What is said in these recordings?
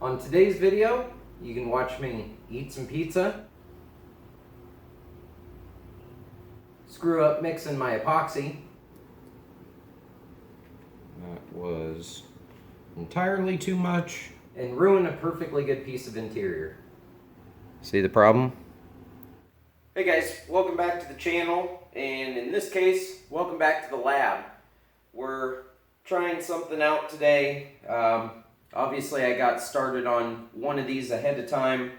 On today's video, you can watch me eat some pizza, screw up mixing my epoxy. That was entirely too much. And ruin a perfectly good piece of interior. See the problem? Hey guys, welcome back to the channel, and in this case, welcome back to the lab. We're trying something out today. Obviously I got started on one of these ahead of time,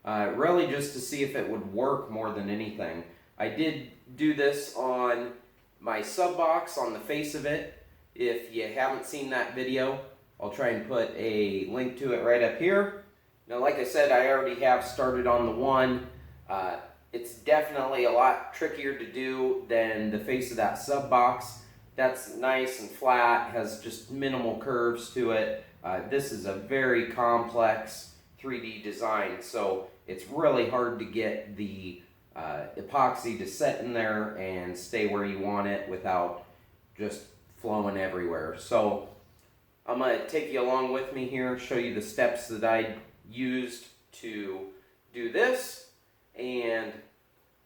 really just to see if it would work more than anything. I did do this on my sub box on the face of it. If you haven't seen that video, I'll try and put a link to it right up here. Now, like I said, I already have started on the one. It's definitely a lot trickier to do than the face of that sub box. That's nice and flat, has just minimal curves to it. This is a very complex 3D design, so it's really hard to get the epoxy to set in there and stay where you want it without just flowing everywhere. So I'm going to take you along with me here, show you the steps that I used to do this, and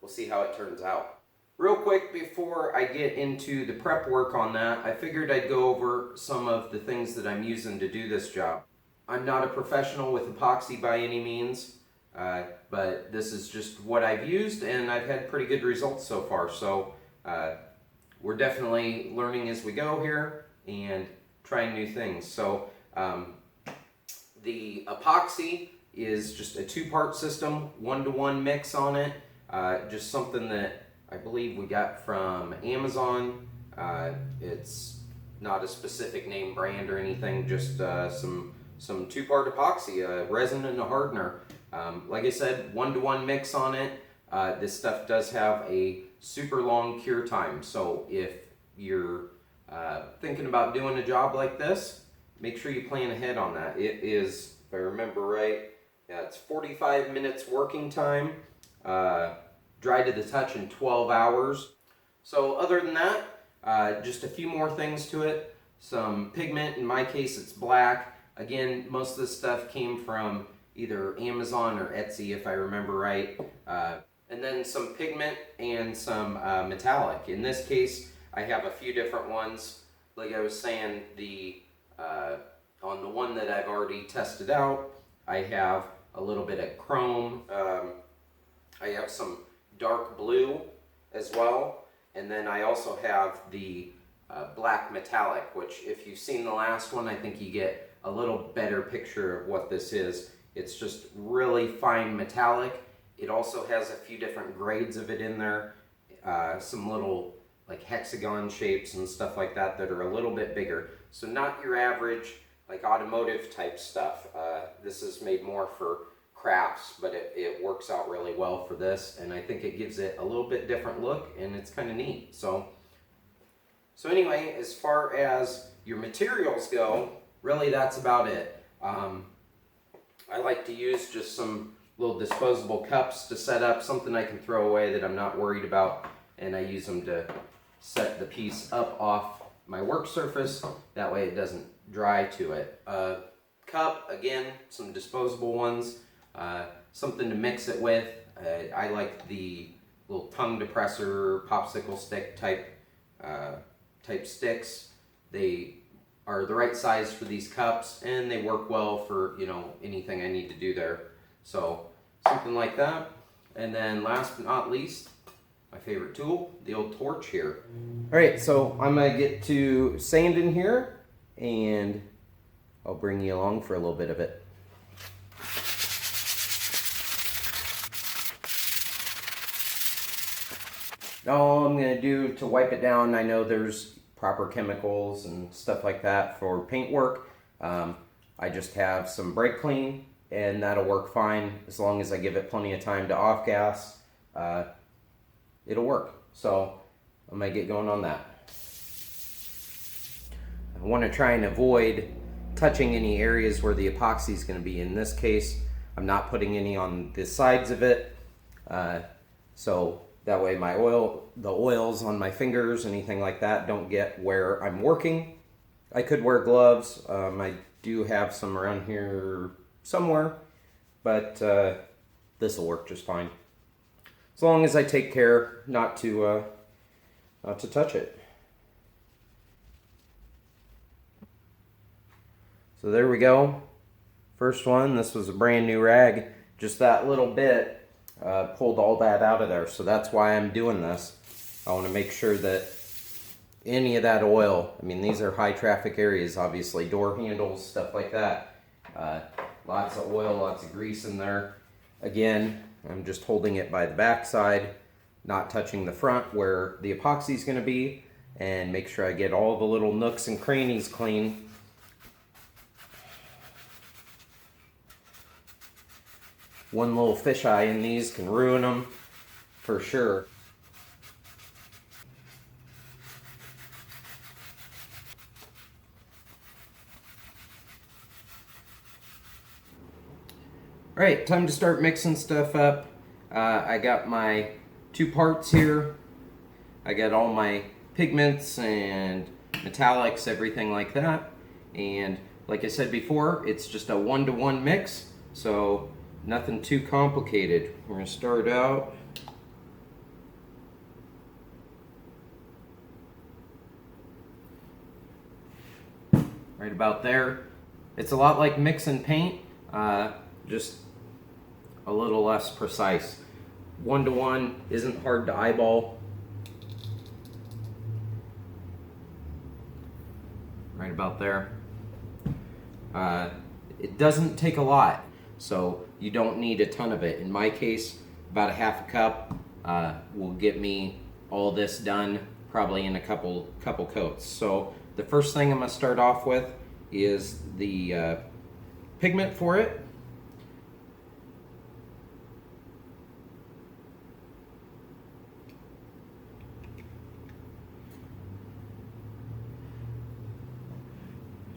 we'll see how it turns out. Real quick before I get into the prep work on that, I figured I'd go over some of the things that I'm using to do this job. I'm not a professional with epoxy by any means, but this is just what I've used and I've had pretty good results so far. So we're definitely learning as we go here and trying new things. So the epoxy is just a two-part system, one-to-one mix on it, just something that I believe we got from Amazon. It's not a specific name brand or anything, just some two-part epoxy, a resin and a hardener. Like I said, one-to-one mix on it. This stuff does have a super long cure time, so if you're thinking about doing a job like this, make sure you plan ahead on that. It is, if I remember right, yeah, it's 45 minutes working time. Dry to the touch in 12 hours. So other than that, just a few more things to it. Some pigment, in my case it's black. Again, most of this stuff came from either Amazon or Etsy if I remember right. And then some pigment and some metallic. In this case, I have a few different ones. Like I was saying, on the one that I've already tested out, I have a little bit of chrome. I have some dark blue as well, and then I also have the black metallic, which if you've seen the last one, I think you get a little better picture of what this is. It's just really fine metallic. It also has a few different grades of it in there, some little like hexagon shapes and stuff like that that are a little bit bigger. So not your average like automotive type stuff. This is made more for crafts, but it works out really well for this, and I think it gives it a little bit different look, and it's kind of neat. So anyway, as far as your materials go, really that's about it. I like to use just some little disposable cups to set up, something I can throw away that I'm not worried about, and I use them to set the piece up off my work surface. That way it doesn't dry to it. Cup, again, some disposable ones. Something to mix it with. I like the little tongue depressor, popsicle stick type sticks. They are the right size for these cups, and they work well for, you know, anything I need to do there. So something like that. And then last but not least, my favorite tool, the old torch here. All right, so I'm gonna get to sanding here, and I'll bring you along for a little bit of it. All I'm going to do to wipe it down, I know there's proper chemicals and stuff like that for paint work. I just have some brake clean, and that'll work fine as long as I give it plenty of time to off gas. It'll work. So I'm going to get going on that. I want to try and avoid touching any areas where the epoxy is going to be. In this case, I'm not putting any on the sides of it. So that way the oils on my fingers, anything like that, don't get where I'm working. I could wear gloves. I do have some around here somewhere, but this will work just fine. As long as I take care not to touch it. So there we go. First one, this was a brand new rag. Just that little bit pulled all that out of there. So that's why I'm doing this. I want to make sure that any of that oil, I mean, these are high traffic areas, obviously, door handles, stuff like that. Lots of oil, lots of grease in there. Again, I'm just holding it by the back side, not touching the front where the epoxy is going to be, and make sure I get all the little nooks and crannies clean. One little fisheye in these can ruin them for sure. All right, time to start mixing stuff up. I got my 2 parts here. I got all my pigments and metallics, everything like that. And like I said before, it's just a 1-to-1 mix, so nothing too complicated. We're gonna start out. Right about there. It's a lot like mixing paint, just a little less precise. 1-to-1 isn't hard to eyeball. Right about there. It doesn't take a lot, so you don't need a ton of it. In my case, about a half a cup will get me all this done probably in a couple coats. So the first thing I'm going to start off with is the pigment for it.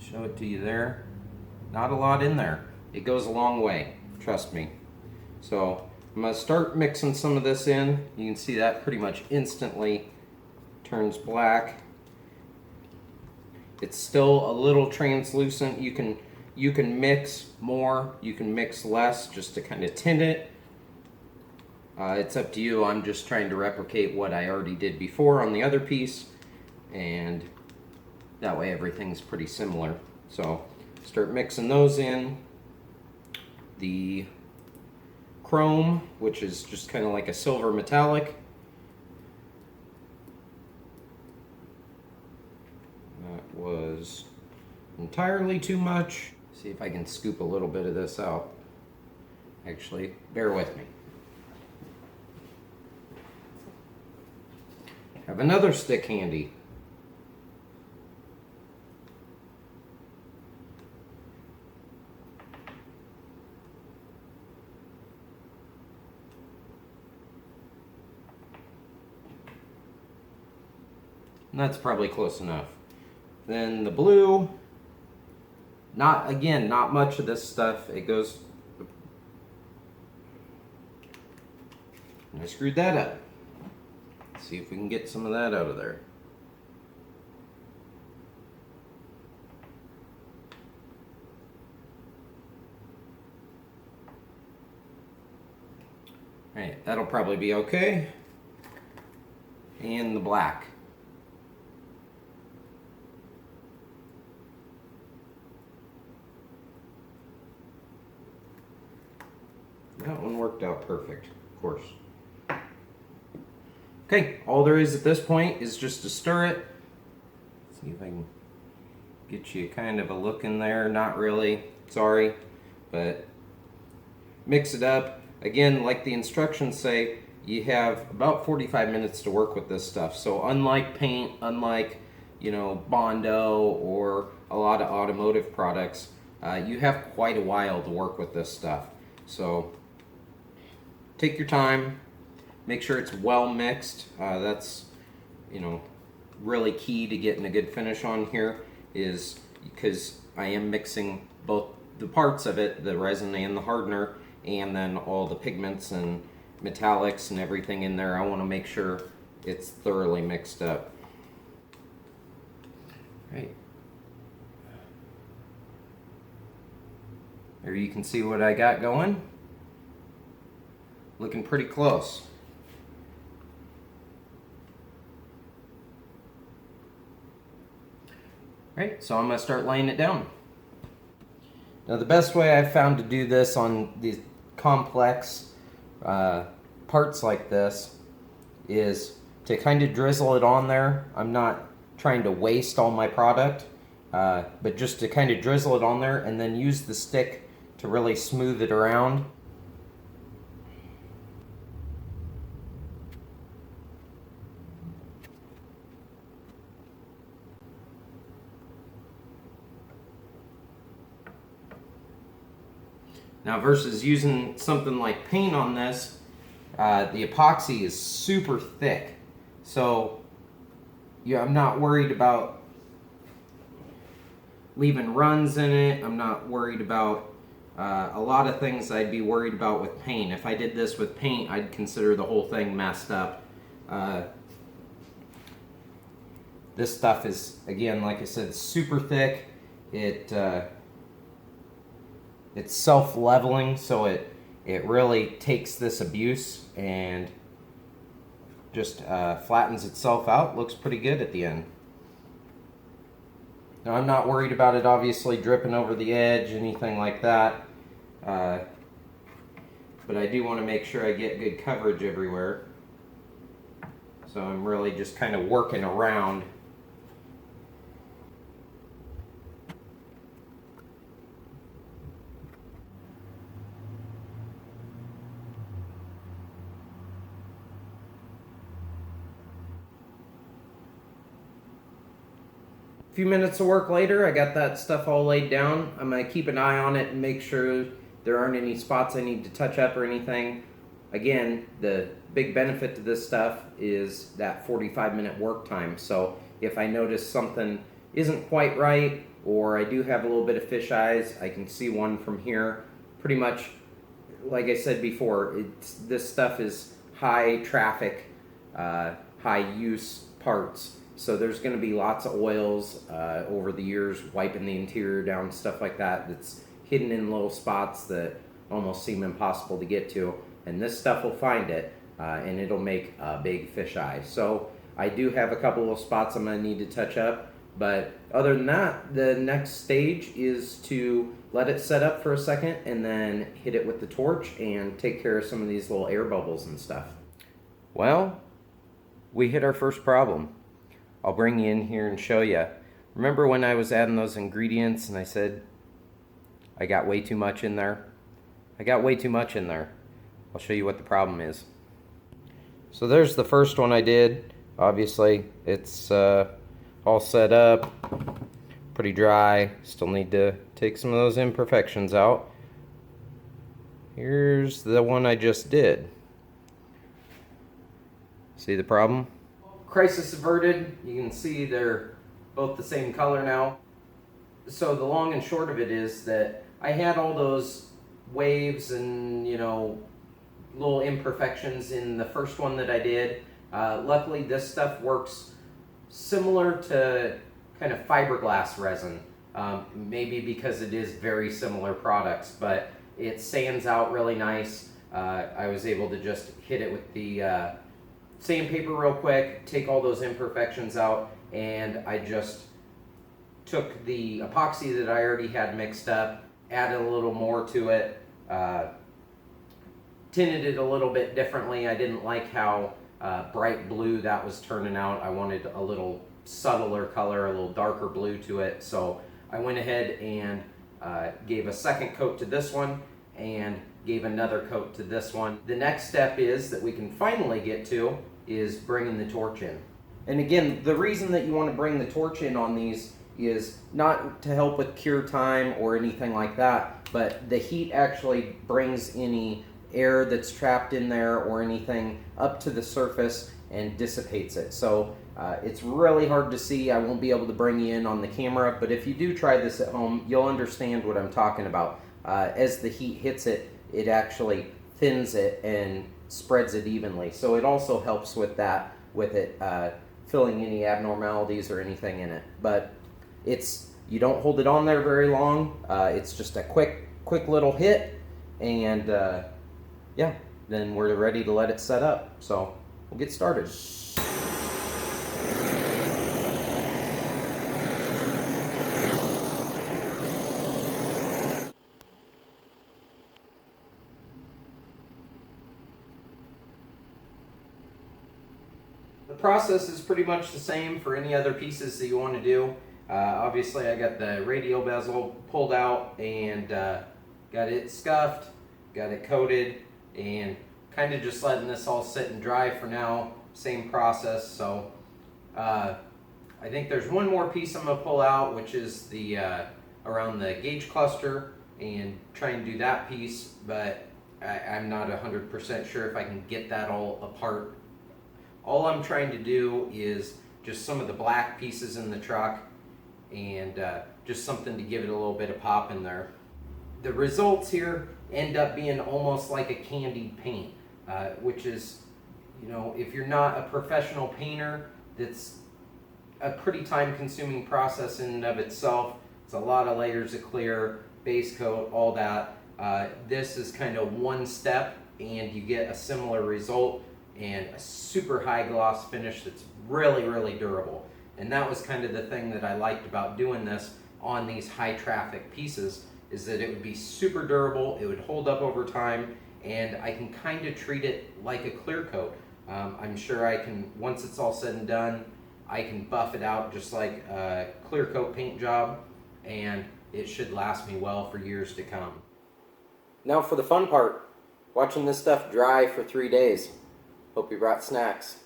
Show it to you there. Not a lot in there. It goes a long way, trust me. So I'm going to start mixing some of this in. You can see that pretty much instantly turns black. It's still a little translucent. You can mix more, you can mix less just to kind of tint it. It's up to you. I'm just trying to replicate what I already did before on the other piece, and that way everything's pretty similar. So start mixing those in. The chrome, which is just kind of like a silver metallic. That was entirely too much. See if I can scoop a little bit of this out. Actually, bear with me. Have another stick handy. And that's probably close enough. Then the blue, not much of this stuff. It goes, I screwed that up. Let's see if we can get some of that out of there. All right, that'll probably be okay. And the black. That one worked out perfect, of course. Okay, all there is at this point is just to stir it. See if I can get you kind of a look in there. Not really, sorry, but mix it up. Again, like the instructions say, you have about 45 minutes to work with this stuff. So unlike paint, unlike, you know, Bondo or a lot of automotive products, you have quite a while to work with this stuff. So take your time, make sure it's well mixed. That's, you know, really key to getting a good finish on here, is because I am mixing both the parts of it, the resin and the hardener, and then all the pigments and metallics and everything in there. I want to make sure it's thoroughly mixed up. Right. There you can see what I got going. Looking pretty close. Alright, so I'm going to start laying it down. Now the best way I've found to do this on these complex parts like this is to kind of drizzle it on there. I'm not trying to waste all my product, but just to kind of drizzle it on there and then use the stick to really smooth it around. Now versus using something like paint on this, the epoxy is super thick. So yeah, I'm not worried about leaving runs in it. I'm not worried about a lot of things I'd be worried about with paint. If I did this with paint, I'd consider the whole thing messed up. This stuff is, again, like I said, super thick. It's self-leveling, so it really takes this abuse and just flattens itself out. Looks pretty good at the end. Now I'm not worried about it obviously dripping over the edge, anything like that. But I do want to make sure I get good coverage everywhere. So I'm really just kind of working around. A few minutes of work later, I got that stuff all laid down. I'm going to keep an eye on it and make sure there aren't any spots I need to touch up or anything. Again, the big benefit to this stuff is that 45-minute work time. So if I notice something isn't quite right, or I do have a little bit of fish eyes, I can see one from here. Pretty much, like I said before, this stuff is high traffic, high use parts. So there's going to be lots of oils over the years, wiping the interior down, stuff like that, that's hidden in little spots that almost seem impossible to get to. And this stuff will find it, and it'll make a big fish eye. So I do have a couple of spots I'm going to need to touch up. But other than that, the next stage is to let it set up for a second and then hit it with the torch and take care of some of these little air bubbles and stuff. Well, we hit our first problem. I'll bring you in here and show you. Remember when I was adding those ingredients and I said I got way too much in there? I got way too much in there. I'll show you what the problem is. So there's the first one I did. Obviously it's all set up, pretty dry. Still need to take some of those imperfections out. Here's the one I just did. See the problem? Crisis averted. You can see they're both the same color now. So the long and short of it is that I had all those waves and, you know, little imperfections in the first one that I did. Luckily this stuff works similar to kind of fiberglass resin, maybe because it is very similar products, but it sands out really nice. I was able to just hit it with the sandpaper real quick, take all those imperfections out, and I just took the epoxy that I already had mixed up, added a little more to it, tinted it a little bit differently. I didn't like how bright blue that was turning out. I wanted a little subtler color, a little darker blue to it, so I went ahead and gave a second coat to this one and gave another coat to this one. The next step is that we can finally get to is bringing the torch in. And again, the reason that you want to bring the torch in on these is not to help with cure time or anything like that, but the heat actually brings any air that's trapped in there or anything up to the surface and dissipates it. So it's really hard to see. I won't be able to bring you in on the camera, but if you do try this at home, you'll understand what I'm talking about. As the heat hits it, it actually thins it and spreads it evenly. So it also helps with that, with it filling any abnormalities or anything in it. But you don't hold it on there very long. It's just a quick quick little hit, and yeah, then we're ready to let it set up. So we'll get started. The process is pretty much the same for any other pieces that you want to do. Obviously, I got the radial bezel pulled out and got it scuffed, got it coated, and kind of just letting this all sit and dry for now. Same process. So I think there's one more piece I'm going to pull out, which is the around the gauge cluster, and try and do that piece, but I'm not 100% sure if I can get that all apart. All I'm trying to do is just some of the black pieces in the truck, and just something to give it a little bit of pop in there. The results here end up being almost like a candied paint, which is, you know, if you're not a professional painter, that's a pretty time-consuming process in and of itself. It's a lot of layers of clear, base coat, all that. This is kind of one step, and you get a similar result and a super high gloss finish that's really, really durable. And that was kind of the thing that I liked about doing this on these high traffic pieces, is that it would be super durable, it would hold up over time, and I can kind of treat it like a clear coat. I'm sure I can, once it's all said and done, I can buff it out just like a clear coat paint job, and it should last me well for years to come. Now for the fun part, watching this stuff dry for 3 days. Hope you brought snacks.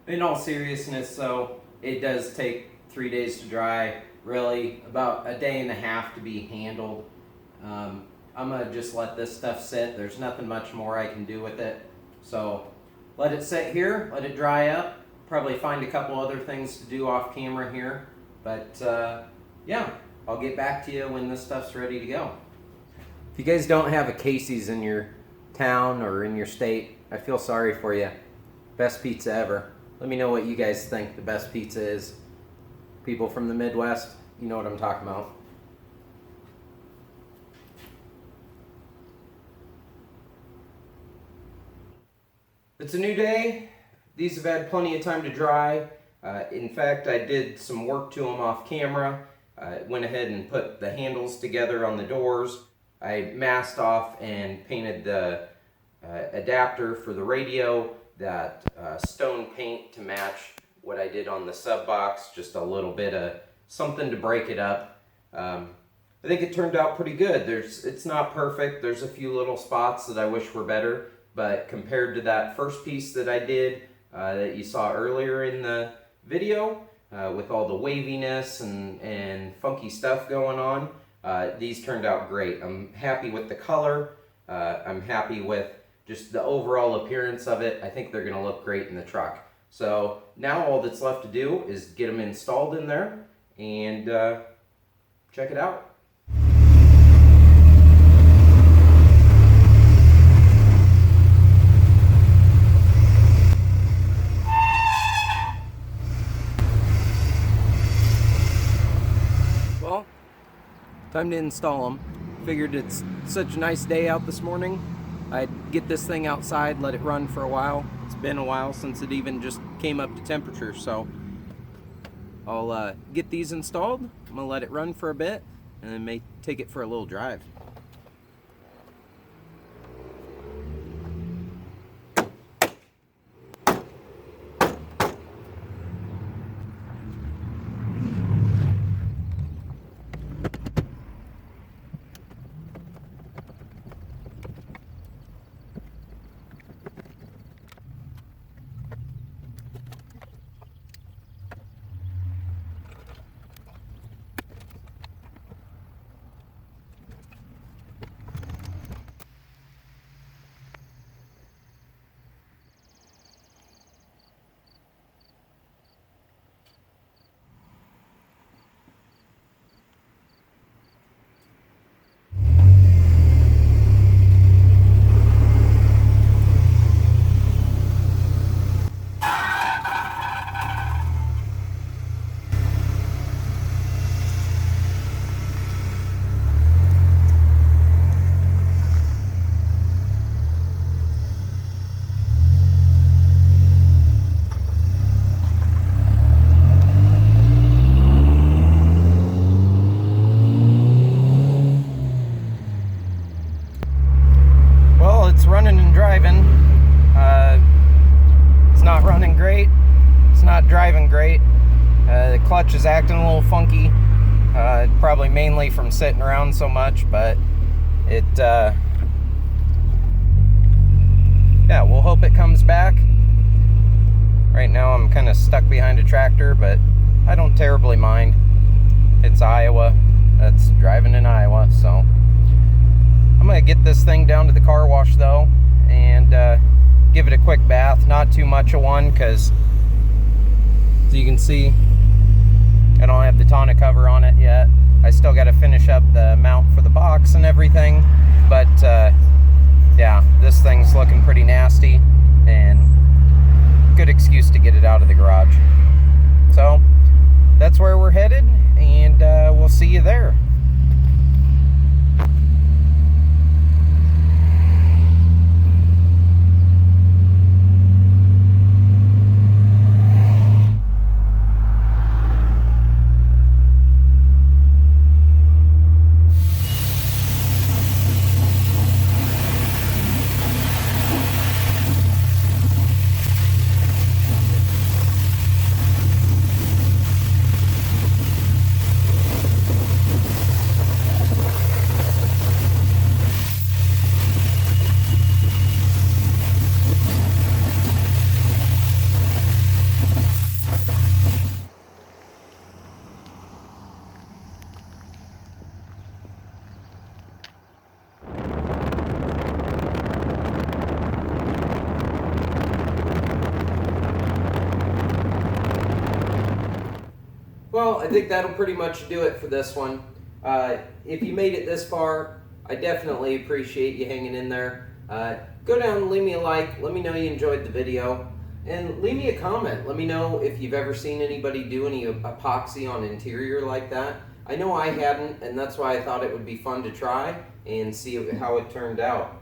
In all seriousness though, it does take 3 days to dry, really about a day and a half to be handled. I'm gonna just let this stuff sit. There's nothing much more I can do with it. So let it sit here, let it dry up. Probably find a couple other things to do off camera here. But yeah, I'll get back to you when this stuff's ready to go. If you guys don't have a Casey's in your town or in your state, I feel sorry for you. Best pizza ever. Let me know what you guys think the best pizza is. People from the Midwest, you know what I'm talking about. It's a new day. These have had plenty of time to dry. In fact, I did some work to them off camera. Went ahead and put the handles together on the doors. I masked off and painted the adapter for the radio, that stone paint to match what I did on the sub box, just a little bit of something to break it up. I think it turned out pretty good. It's not perfect. There's a few little spots that I wish were better, but compared to that first piece that I did that you saw earlier in the video, with all the waviness and funky stuff going on, these turned out great. I'm happy with the color. I'm happy with just the overall appearance of it. I think they're gonna look great in the truck. So now all that's left to do is get them installed in there and check it out. Well, time to install them. Figured it's such a nice day out this morning, I'd get this thing outside, let it run for a while. It's been a while since it even just came up to temperature, so I'll get these installed. I'm gonna let it run for a bit and then may take it for a little drive. driving. It's not running great. It's not driving great. The clutch is acting a little funky. Probably mainly from sitting around so much, but it, yeah, we'll hope it comes back. Right now I'm kind of stuck behind a tractor, but I don't terribly mind. It's Iowa. That's driving in Iowa, so I'm gonna get this thing down to the car wash though and give it a quick bath. Not too much of one, because as you can see, I don't have the tonneau cover on it yet. I still got to finish up the mount for the box and everything, but yeah, this thing's looking pretty nasty, and good excuse to get it out of the garage. So that's where we're headed, and we'll see you there. Well, I think that'll pretty much do it for this one. If you made it this far, I definitely appreciate you hanging in there. Go down and leave me a like. Let me know you enjoyed the video. And leave me a comment. Let me know if you've ever seen anybody do any epoxy on interior like that. I know I hadn't, and that's why I thought it would be fun to try and see how it turned out.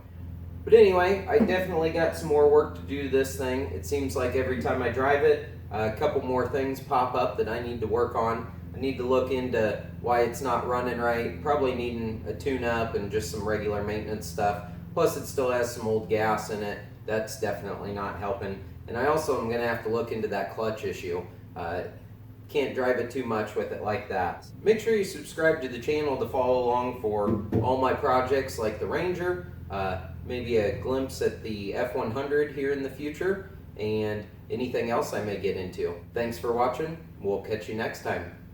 But anyway, I definitely got some more work to do to this thing. It seems like every time I drive it, a couple more things pop up that I need to work on. I need to look into why it's not running right, probably needing a tune-up and just some regular maintenance stuff. Plus it still has some old gas in it. That's definitely not helping. And I also am going to have to look into that clutch issue. Can't drive it too much with it like that. Make sure you subscribe to the channel to follow along for all my projects like the Ranger, maybe a glimpse at the F100 here in the future, and anything else I may get into. Thanks for watching. We'll catch you next time.